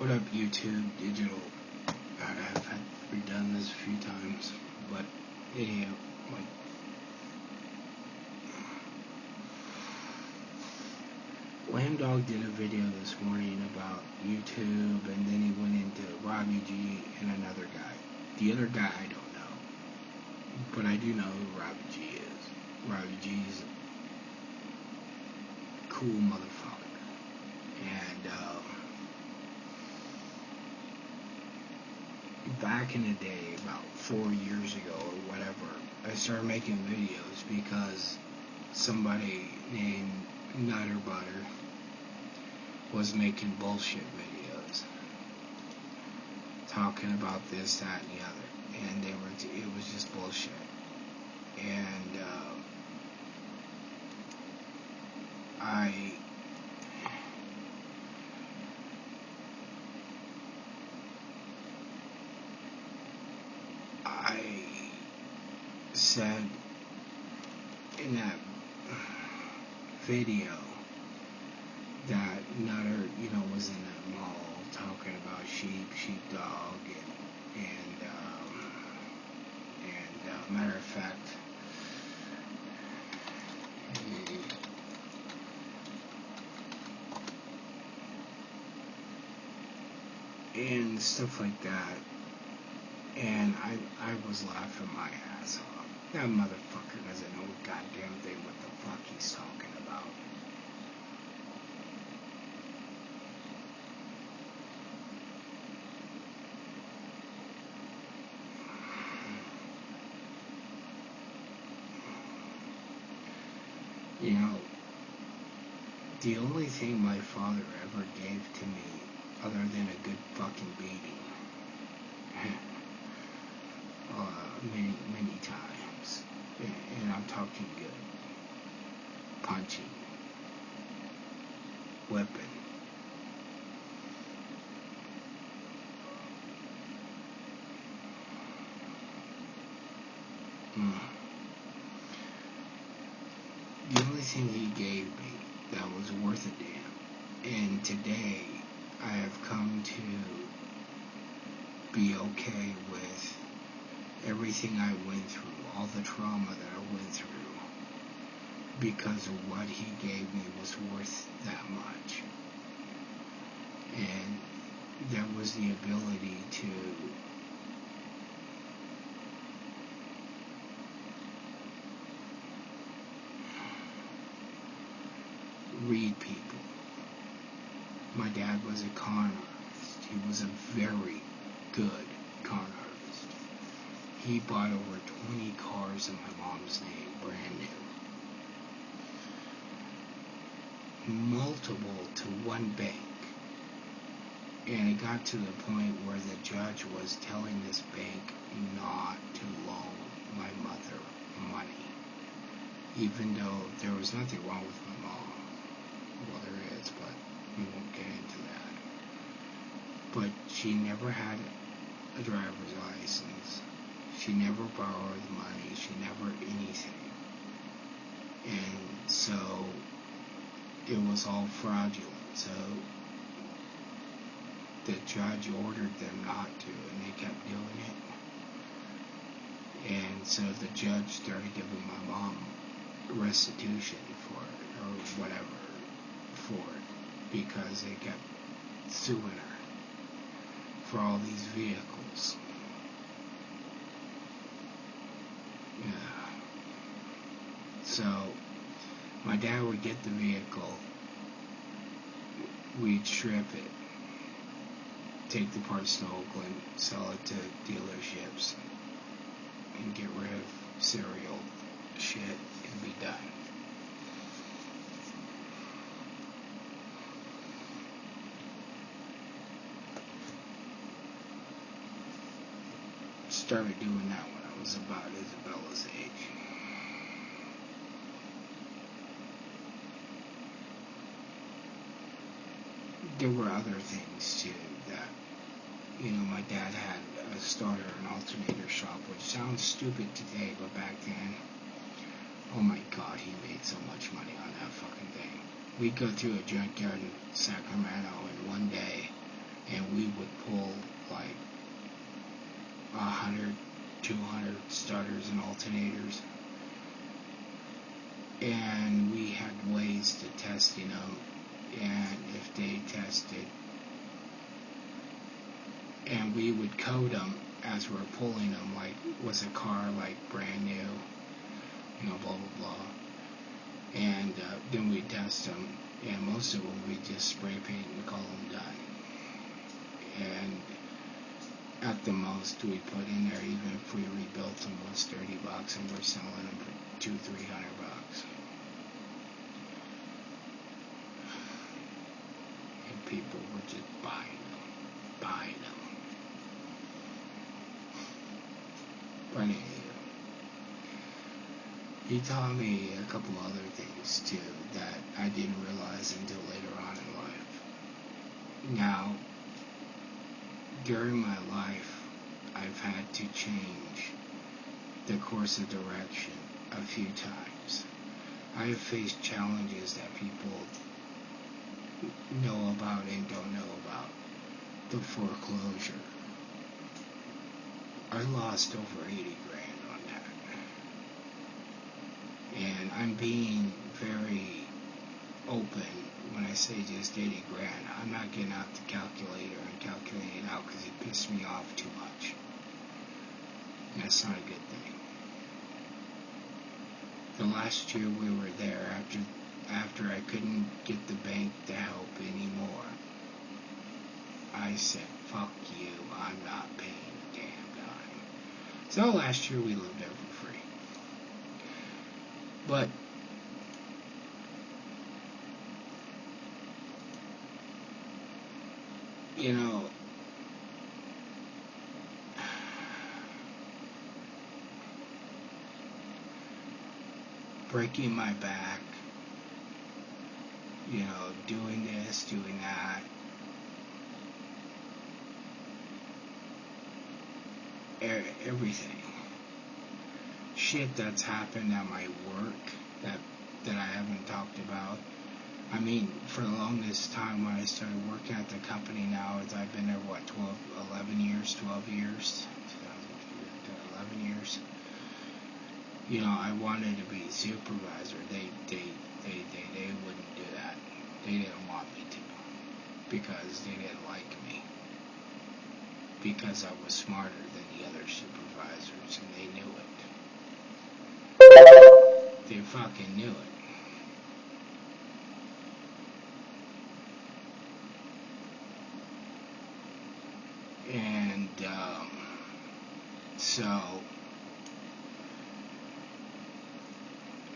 What up, YouTube Digital? I've had redone this a few times, but anyhow, like, Dog did a video this morning about YouTube, and then he went into RobbieG and another guy. The other guy I don't know, but I do know who RobbieG is. RobbieG's a cool motherfucker, and back in the day, about 4 years ago or whatever, I started making videos because somebody named Nutter Butter was making bullshit videos talking about this, that, and the other, and it was just bullshit. And I said in that video that Nutter, was in the mall talking about sheepdog, and matter of fact, and stuff like that, and I was laughing my ass off. That motherfucker doesn't know a goddamn thing what the fuck he's talking about. The only thing my father ever gave to me, other than a good fucking beating, many times, and I'm talking good, punching, whipping, the only thing he gave me that was worth a damn, and today I have come to be okay with everything I went through, all the trauma that I went through, because of what he gave me was worth that much. And that was the ability to read people. My dad was a con artist. He was a very good con artist. He bought over 20 cars in my mom's name, brand new. Multiple to one bank. And it got to the point where the judge was telling this bank not to loan my mother money, even though there was nothing wrong with my mom. Well, there is, but we won't get into that. But she never had a driver's license. She never borrowed money. She never anything. And so it was all fraudulent. So the judge ordered them not to, and they kept doing it. And so the judge started giving my mom restitution for it, or whatever, for it, because they kept suing her for all these vehicles. Yeah. So my dad would get the vehicle, we'd strip it, take the parts to Oakland, sell it to dealerships, and get rid of serial shit and be done. Started doing that when I was about Isabella's age. There were other things too that, my dad had a starter and alternator shop, which sounds stupid today, but back then, oh my God, he made so much money on that fucking thing. We'd go through a junkyard in Sacramento in one day, and we 200 starters and alternators. And we had ways to testing them, and if they tested, and we would code them as we're pulling them, like, was a car like brand new, blah blah blah, and then we test them, and most of them we just spray paint and call them done. And at the most we put in there, even if we rebuilt them, was $30, and we're selling them for $200-300. And people were just buying them. But anyway, he taught me a couple other things too that I didn't realize until later on in life. Now, during my life, I've had to change the course of direction a few times. I have faced challenges that people know about and don't know about. The foreclosure. I lost over 80 grand on that. And I'm being very open when I say just 80 grand. I'm not getting out the calculator and calculating it out because it pissed me off too much. And that's not a good thing. The last year we were there, after I couldn't get the bank to help anymore, I said, fuck you, I'm not paying a damn dime. So last year we lived there for free. But breaking my back, doing this, doing that, everything. Shit that's happened at my work that I haven't talked about. I mean, for the longest time when I started working at the company now, I've been there, 11 years, 12 years, 11 years. I wanted to be supervisor. They wouldn't do that. They didn't want me to, because they didn't like me. Because I was smarter than the other supervisors, and they knew it. They fucking knew it. And, so,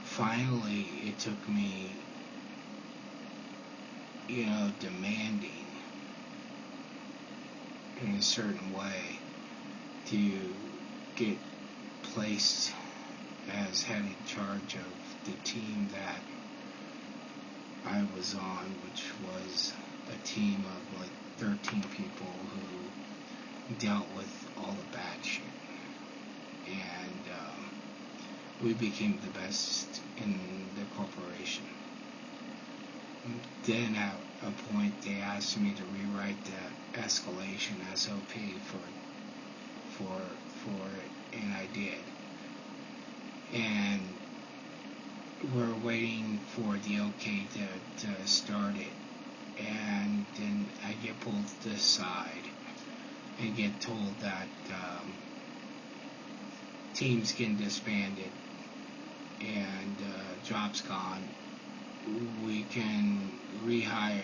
finally, it took me, demanding in a certain way to get placed as head in charge of the team that I was on, which was a team of like 13 people who dealt with all the bad shit. And we became the best in the corporation. Then at a point they asked me to rewrite the escalation SOP for it, and I did. And we're waiting for the okay to start it, and then I get pulled to the side and get told that team's getting disbanded and job's gone. We can rehire.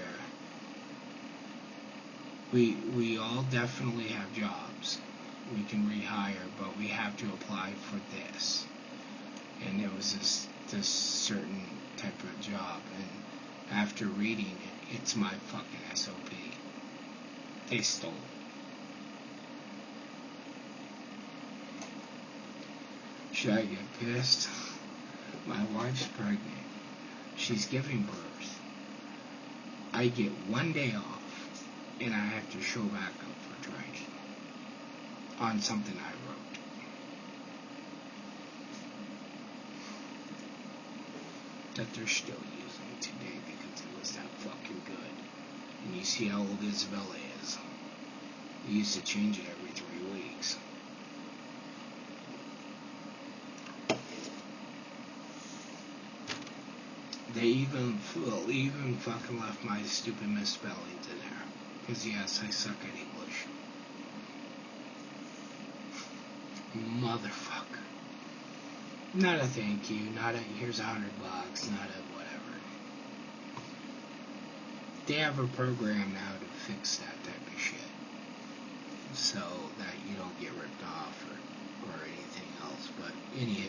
We all definitely have jobs. We can rehire, but we have to apply for this. And it was this certain type of job. And after reading it, it's my fucking SOP. They stole it. Should I get pissed? My wife's pregnant. She's giving birth. I get 1 day off, and I have to show back up for training on something I wrote. That they're still using today because it was that fucking good. And you see how old Isabella is. They used to change it every 3 weeks. They even fucking left my stupid misspellings in there. Because yes, I suck at English. Motherfucker. Not a thank you, not a here's $100, not a whatever. They have a program now to fix that type of shit. So that you don't get ripped off or anything else. But anywho,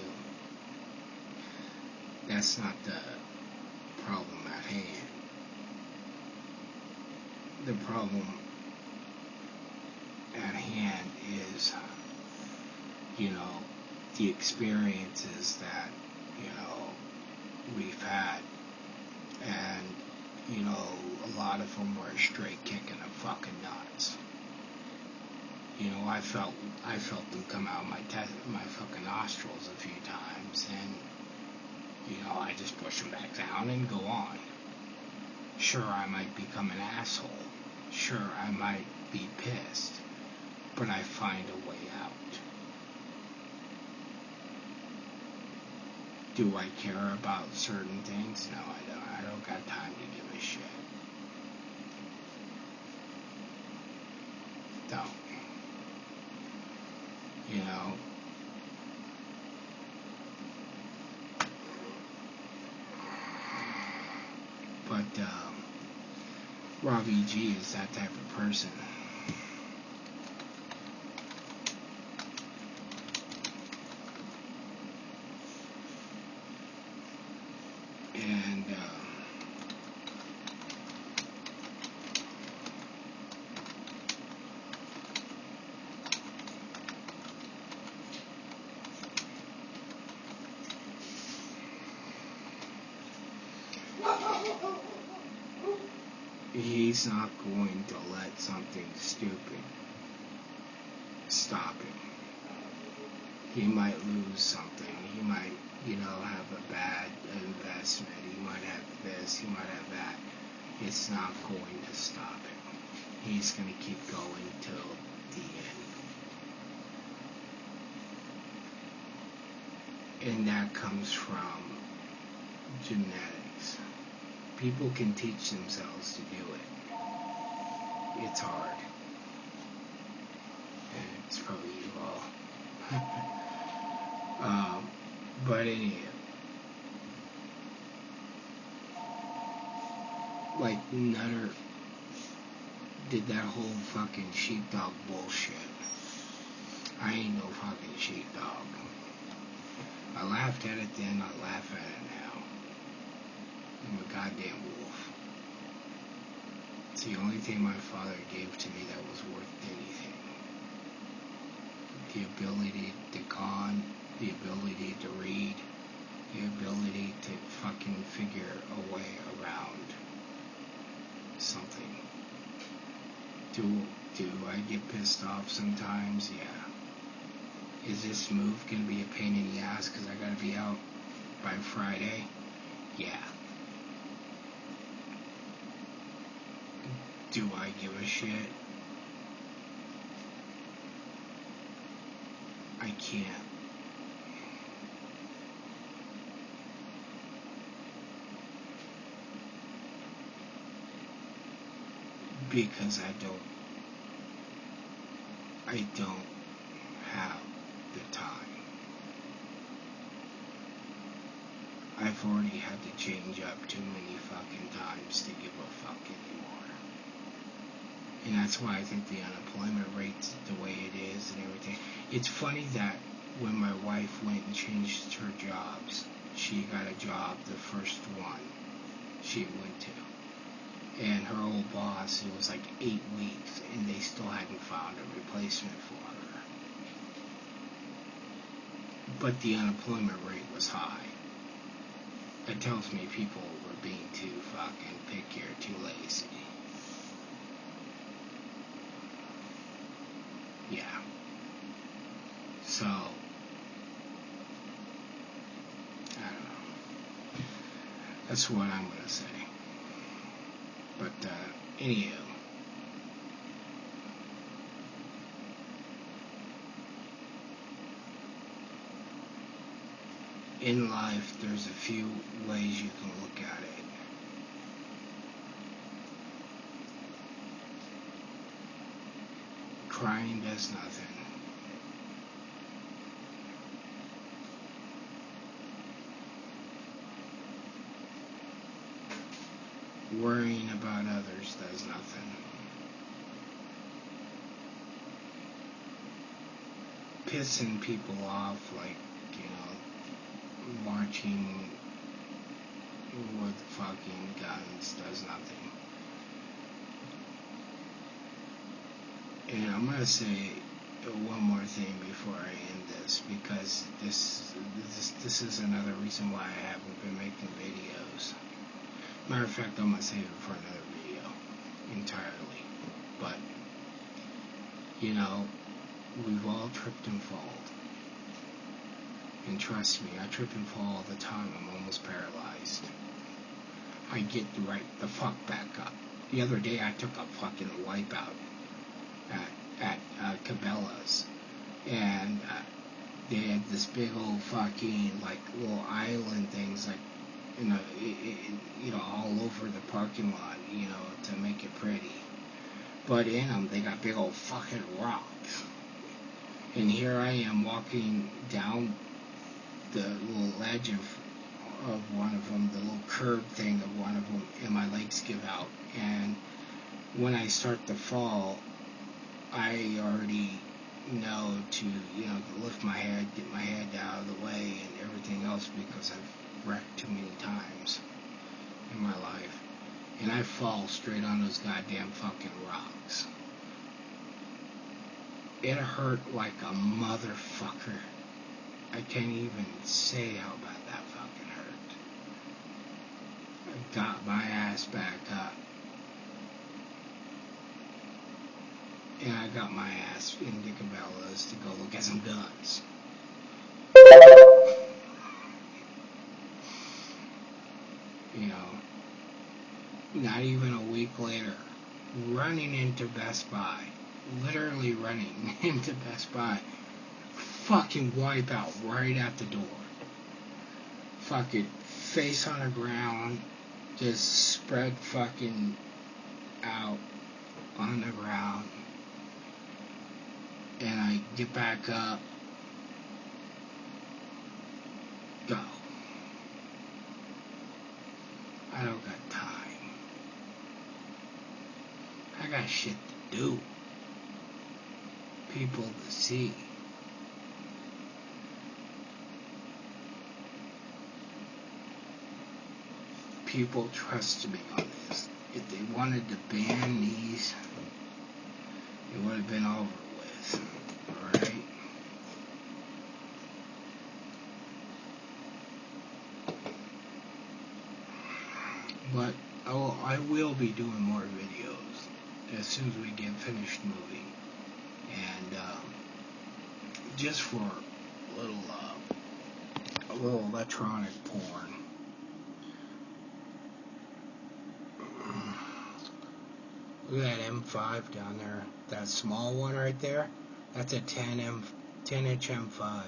that's not the problem at hand. The problem at hand is, the experiences that, we've had. And, a lot of them were straight kicking the fucking nuts. I felt them come out of my fucking nostrils a few times, and, I just push them back down and go on. Sure, I might become an asshole. Sure, I might be pissed. But I find a way out. Do I care about certain things? No, I don't. I don't got time to give a shit. Don't. But, RobbieG is that type of person. And, he's not going to let something stupid stop him. He might lose something. He might, have a bad investment. He might have this. He might have that. It's not going to stop him. He's going to keep going till the end. And that comes from genetics. People can teach themselves to do it. It's hard. And it's probably you all. But anyway, like Nutter did that whole fucking sheepdog bullshit. I ain't no fucking sheepdog. I laughed at it then, I laugh at it now. I'm a goddamn wolf. It's the only thing my father gave to me that was worth anything. The ability to con, the ability to read, the ability to fucking figure a way around something. Do I get pissed off sometimes? Yeah. Is this move gonna be a pain in the ass because I gotta be out by Friday? Yeah. Do I give a shit? I can't. Because I don't have the time. I've already had to change up too many fucking times to give a fuck anymore. And that's why I think the unemployment rate's the way it is and everything. It's funny that when my wife went and changed her jobs, she got a job, the first one she went to. And her old boss, it was like 8 weeks, and they still hadn't found a replacement for her. But the unemployment rate was high. That tells me people were being too fucking picky or too lazy. Yeah. So, I don't know. That's what I'm gonna say. But, anyhow. in life, there's a few ways you can look at it. Crying does nothing. Worrying about others does nothing. Pissing people off, like, marching with fucking guns does nothing. And I'm gonna say one more thing before I end this, because this is another reason why I haven't been making videos. Matter of fact, I'm gonna save it for another video entirely. But we've all tripped and fallen. And trust me, I trip and fall all the time. I'm almost paralyzed. I get right the fuck back up. The other day I took a fucking wipeout at Cabela's, and they had this big old fucking like little island things, like all over the parking lot, to make it pretty. But in them they got big old fucking rocks. And here I am walking down the little ledge of one of them, the little curb thing of one of them, and my legs give out. And when I start to fall, I already know to, lift my head, get my head out of the way and everything else, because I've wrecked too many times in my life. And I fall straight on those goddamn fucking rocks. It hurt like a motherfucker. I can't even say how bad that fucking hurt. I got my ass back up. And I got my ass into Cabela's to go look at some guns. Not even a week later, running into Best Buy. Literally running into Best Buy. Fucking wipeout right at the door. Fucking face on the ground. Just spread fucking out on the ground. And I get back up. Go. I don't got time. I got shit to do. People to see. People trust me on this. If they wanted to ban these, it would have been over with. Alright? But I will be doing more videos as soon as we get finished moving. And just for a little electronic porn. Look at that M5 down there. That small one right there. That's a 10-inch M5.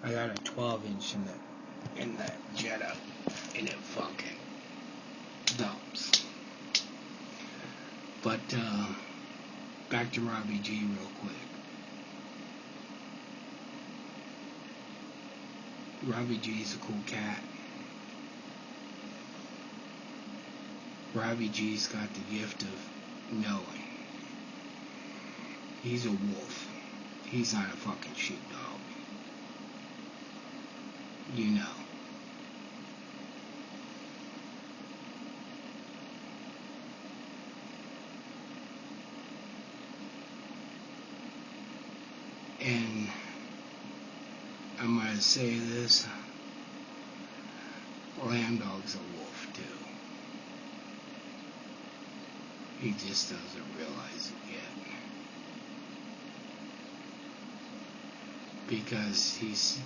I got a 12-inch in that Jetta, and it fucking dumps. But back to RobbieG real quick. RobbieG's a cool cat. RobbieG's got the gift of knowing. He's a wolf. He's not a fucking sheepdog. You know. And I'm gonna say this. Lambdog's a wolf too. He just doesn't realize it yet. Because he's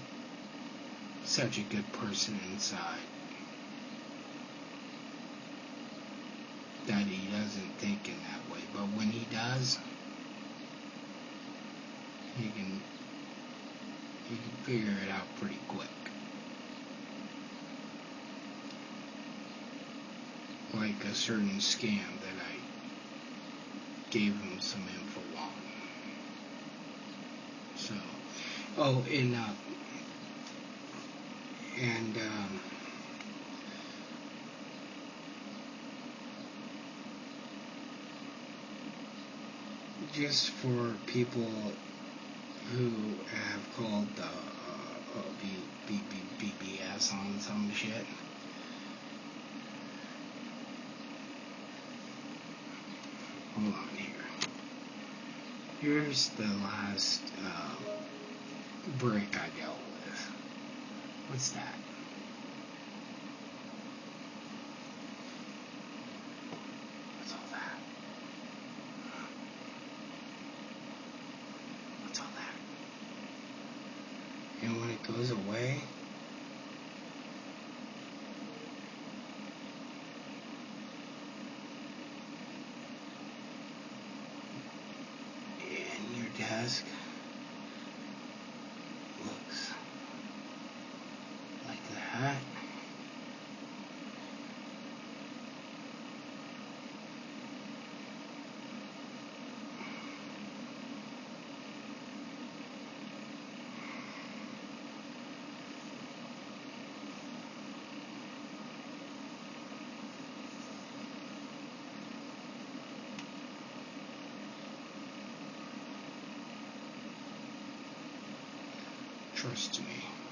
such a good person inside that he doesn't think in that way. But when he does, he can figure it out pretty quick. a certain scam that I gave him some info on. So, oh, and just for people who have called BBS on some shit. Hold on here. Here's the last brick I dealt with. What's that? What's all that? What's all that? And when it goes away, and your desk looks like that. Trust me.